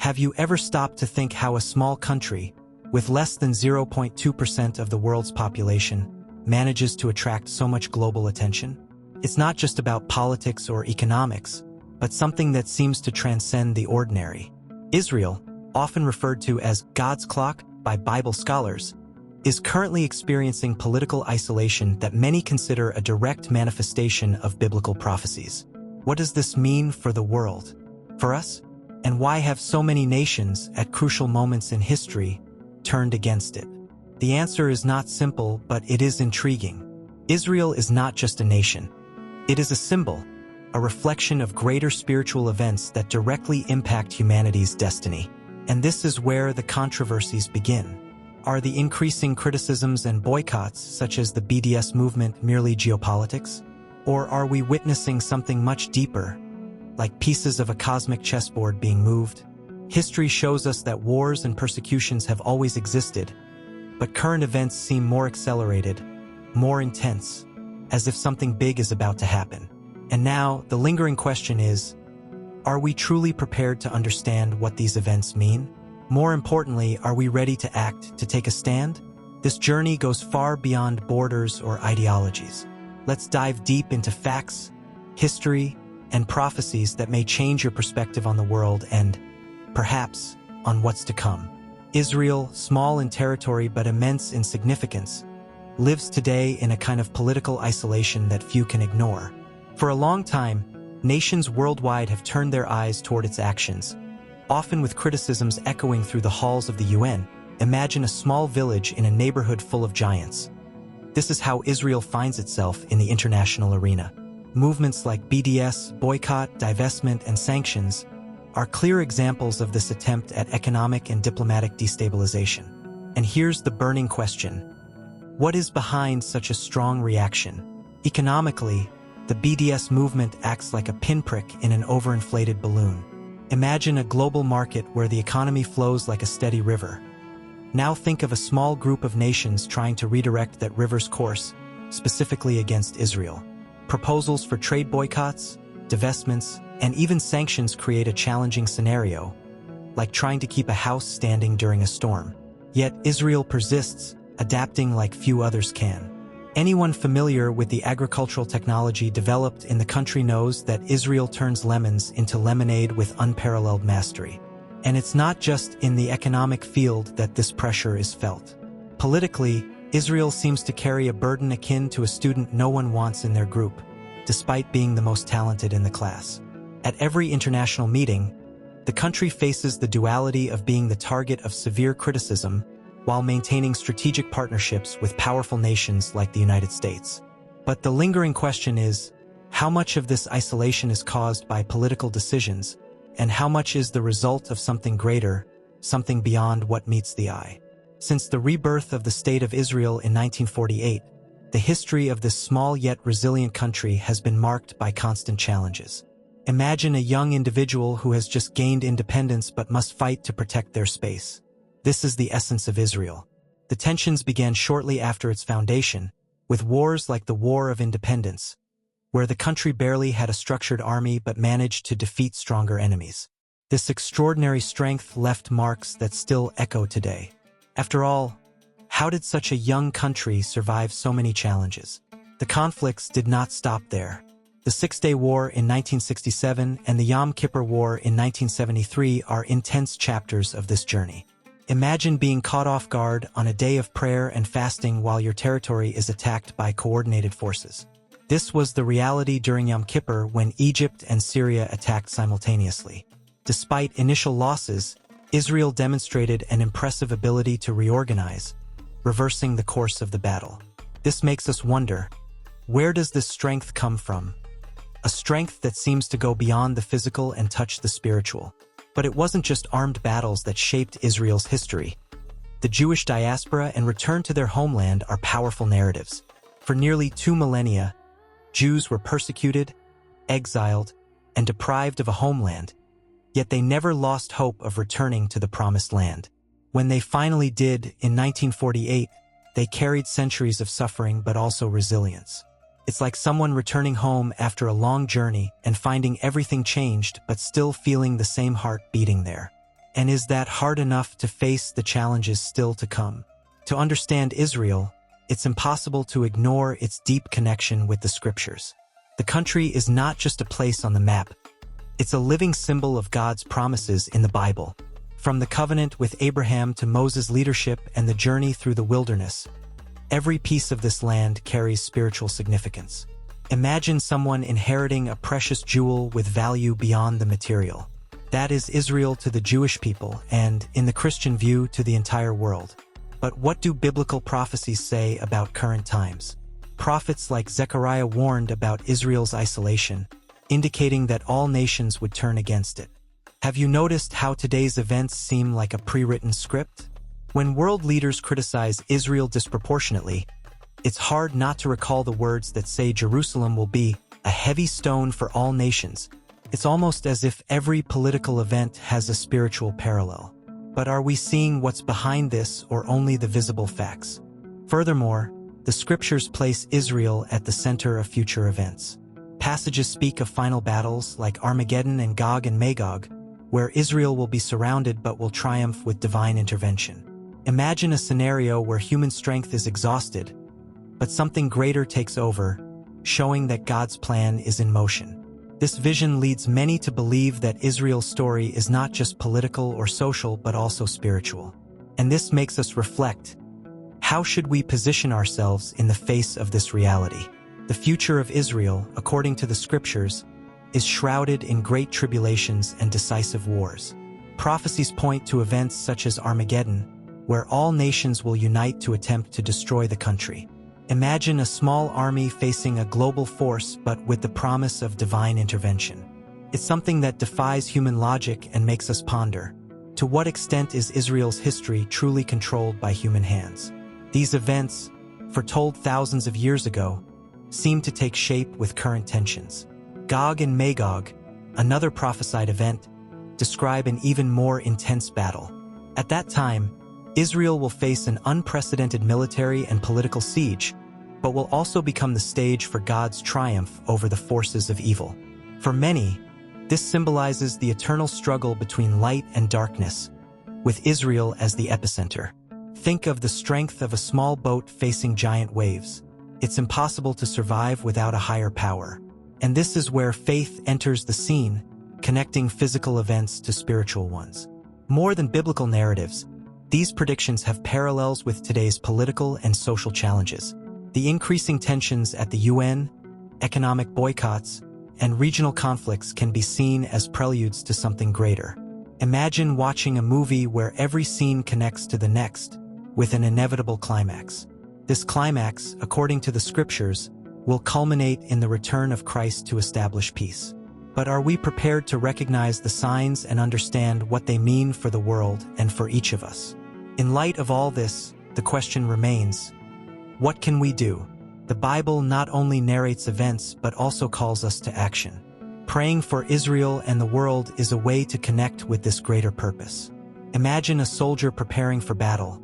Have you ever stopped to think how a small country, with less than 0.2% of the world's population, manages to attract so much global attention? It's not just about politics or economics, but something that seems to transcend the ordinary. Israel, often referred to as God's clock by Bible scholars, is currently experiencing political isolation that many consider a direct manifestation of biblical prophecies. What does this mean for the world? For us? And why have so many nations, at crucial moments in history, turned against it? The answer is not simple, but it is intriguing. Israel is not just a nation. It is a symbol, a reflection of greater spiritual events that directly impact humanity's destiny. And this is where the controversies begin. Are the increasing criticisms and boycotts, such as the BDS movement, merely geopolitics? Or are we witnessing something much deeper, like pieces of a cosmic chessboard being moved? History shows us that wars and persecutions have always existed, but current events seem more accelerated, more intense, as if something big is about to happen. And now, the lingering question is, are we truly prepared to understand what these events mean? More importantly, are we ready to act, to take a stand? This journey goes far beyond borders or ideologies. Let's dive deep into facts, history, and prophecies that may change your perspective on the world and, perhaps, on what's to come. Israel, small in territory but immense in significance, lives today in a kind of political isolation that few can ignore. For a long time, nations worldwide have turned their eyes toward its actions, often with criticisms echoing through the halls of the UN. Imagine a small village in a neighborhood full of giants. This is how Israel finds itself in the international arena. Movements like BDS, boycott, divestment, and sanctions are clear examples of this attempt at economic and diplomatic destabilization. And here's the burning question: what is behind such a strong reaction? Economically, the BDS movement acts like a pinprick in an overinflated balloon. Imagine a global market where the economy flows like a steady river. Now think of a small group of nations trying to redirect that river's course, specifically against Israel. Proposals for trade boycotts, divestments, and even sanctions create a challenging scenario, like trying to keep a house standing during a storm. Yet Israel persists, adapting like few others can. Anyone familiar with the agricultural technology developed in the country knows that Israel turns lemons into lemonade with unparalleled mastery. And it's not just in the economic field that this pressure is felt. Politically, Israel seems to carry a burden akin to a student no one wants in their group, despite being the most talented in the class. At every international meeting, the country faces the duality of being the target of severe criticism while maintaining strategic partnerships with powerful nations like the United States. But the lingering question is, how much of this isolation is caused by political decisions, and how much is the result of something greater, something beyond what meets the eye? Since the rebirth of the State of Israel in 1948, the history of this small yet resilient country has been marked by constant challenges. Imagine a young individual who has just gained independence but must fight to protect their space. This is the essence of Israel. The tensions began shortly after its foundation, with wars like the War of Independence, where the country barely had a structured army but managed to defeat stronger enemies. This extraordinary strength left marks that still echo today. After all, how did such a young country survive so many challenges? The conflicts did not stop there. The Six-Day War in 1967 and the Yom Kippur War in 1973 are intense chapters of this journey. Imagine being caught off guard on a day of prayer and fasting while your territory is attacked by coordinated forces. This was the reality during Yom Kippur when Egypt and Syria attacked simultaneously. Despite initial losses, Israel demonstrated an impressive ability to reorganize, reversing the course of the battle. This makes us wonder, where does this strength come from? A strength that seems to go beyond the physical and touch the spiritual. But it wasn't just armed battles that shaped Israel's history. The Jewish diaspora and return to their homeland are powerful narratives. For nearly 2 millennia, Jews were persecuted, exiled, and deprived of a homeland, yet they never lost hope of returning to the Promised Land. When they finally did, in 1948, they carried centuries of suffering but also resilience. It's like someone returning home after a long journey and finding everything changed but still feeling the same heart beating there. And is that hard enough to face the challenges still to come? To understand Israel, it's impossible to ignore its deep connection with the scriptures. The country is not just a place on the map. It's a living symbol of God's promises in the Bible. From the covenant with Abraham to Moses' leadership and the journey through the wilderness, every piece of this land carries spiritual significance. Imagine someone inheriting a precious jewel with value beyond the material. That is Israel to the Jewish people and, in the Christian view, to the entire world. But what do biblical prophecies say about current times? Prophets like Zechariah warned about Israel's isolation, indicating that all nations would turn against it. Have you noticed how today's events seem like a pre-written script? When world leaders criticize Israel disproportionately, it's hard not to recall the words that say Jerusalem will be a heavy stone for all nations. It's almost as if every political event has a spiritual parallel. But are we seeing what's behind this or only the visible facts? Furthermore, the scriptures place Israel at the center of future events. Passages speak of final battles like Armageddon and Gog and Magog, where Israel will be surrounded but will triumph with divine intervention. Imagine a scenario where human strength is exhausted, but something greater takes over, showing that God's plan is in motion. This vision leads many to believe that Israel's story is not just political or social but also spiritual. And this makes us reflect: how should we position ourselves in the face of this reality? The future of Israel, according to the scriptures, is shrouded in great tribulations and decisive wars. Prophecies point to events such as Armageddon, where all nations will unite to attempt to destroy the country. Imagine a small army facing a global force but with the promise of divine intervention. It's something that defies human logic and makes us ponder: to what extent is Israel's history truly controlled by human hands? These events, foretold thousands of years ago, seem to take shape with current tensions. Gog and Magog, another prophesied event, describe an even more intense battle. At that time, Israel will face an unprecedented military and political siege, but will also become the stage for God's triumph over the forces of evil. For many, this symbolizes the eternal struggle between light and darkness, with Israel as the epicenter. Think of the strength of a small boat facing giant waves. It's impossible to survive without a higher power. And this is where faith enters the scene, connecting physical events to spiritual ones. More than biblical narratives, these predictions have parallels with today's political and social challenges. The increasing tensions at the UN, economic boycotts, and regional conflicts can be seen as preludes to something greater. Imagine watching a movie where every scene connects to the next, with an inevitable climax. This climax, according to the scriptures, will culminate in the return of Christ to establish peace. But are we prepared to recognize the signs and understand what they mean for the world and for each of us? In light of all this, the question remains: what can we do? The Bible not only narrates events but also calls us to action. Praying for Israel and the world is a way to connect with this greater purpose. Imagine a soldier preparing for battle.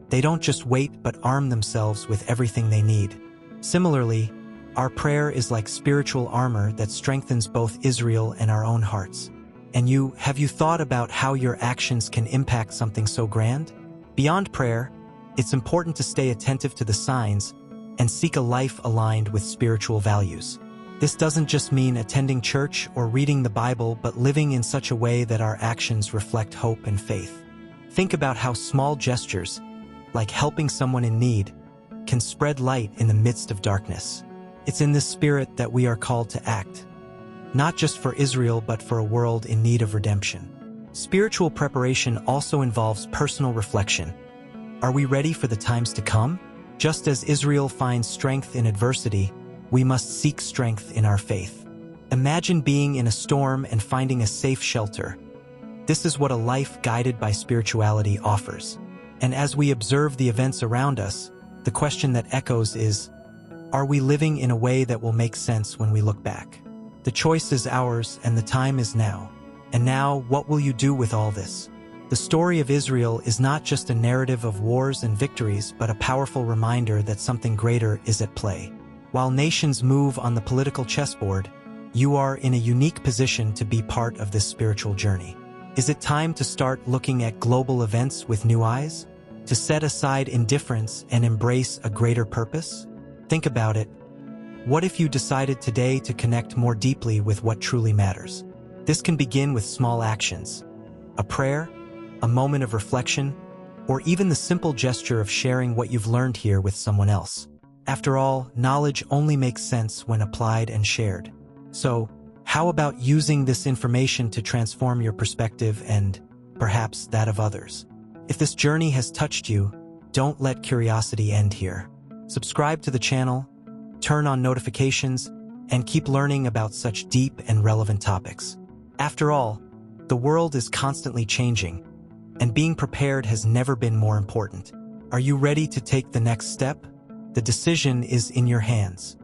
They don't just wait but arm themselves with everything they need. Similarly, our prayer is like spiritual armor that strengthens both Israel and our own hearts. And have you thought about how your actions can impact something so grand? Beyond prayer, it's important to stay attentive to the signs and seek a life aligned with spiritual values. This doesn't just mean attending church or reading the Bible, but living in such a way that our actions reflect hope and faith. Think about how small gestures, like helping someone in need, can spread light in the midst of darkness. It's in this spirit that we are called to act, not just for Israel but for a world in need of redemption. Spiritual preparation also involves personal reflection. Are we ready for the times to come? Just as Israel finds strength in adversity, we must seek strength in our faith. Imagine being in a storm and finding a safe shelter. This is what a life guided by spirituality offers. And as we observe the events around us, the question that echoes is, are we living in a way that will make sense when we look back? The choice is ours and the time is now. And now, what will you do with all this? The story of Israel is not just a narrative of wars and victories, but a powerful reminder that something greater is at play. While nations move on the political chessboard, you are in a unique position to be part of this spiritual journey. Is it time to start looking at global events with new eyes? To set aside indifference and embrace a greater purpose? Think about it. What if you decided today to connect more deeply with what truly matters? This can begin with small actions. A prayer, a moment of reflection, or even the simple gesture of sharing what you've learned here with someone else. After all, knowledge only makes sense when applied and shared. So, how about using this information to transform your perspective and, perhaps, that of others? If this journey has touched you, don't let curiosity end here. Subscribe to the channel, turn on notifications, and keep learning about such deep and relevant topics. After all, the world is constantly changing, and being prepared has never been more important. Are you ready to take the next step? The decision is in your hands.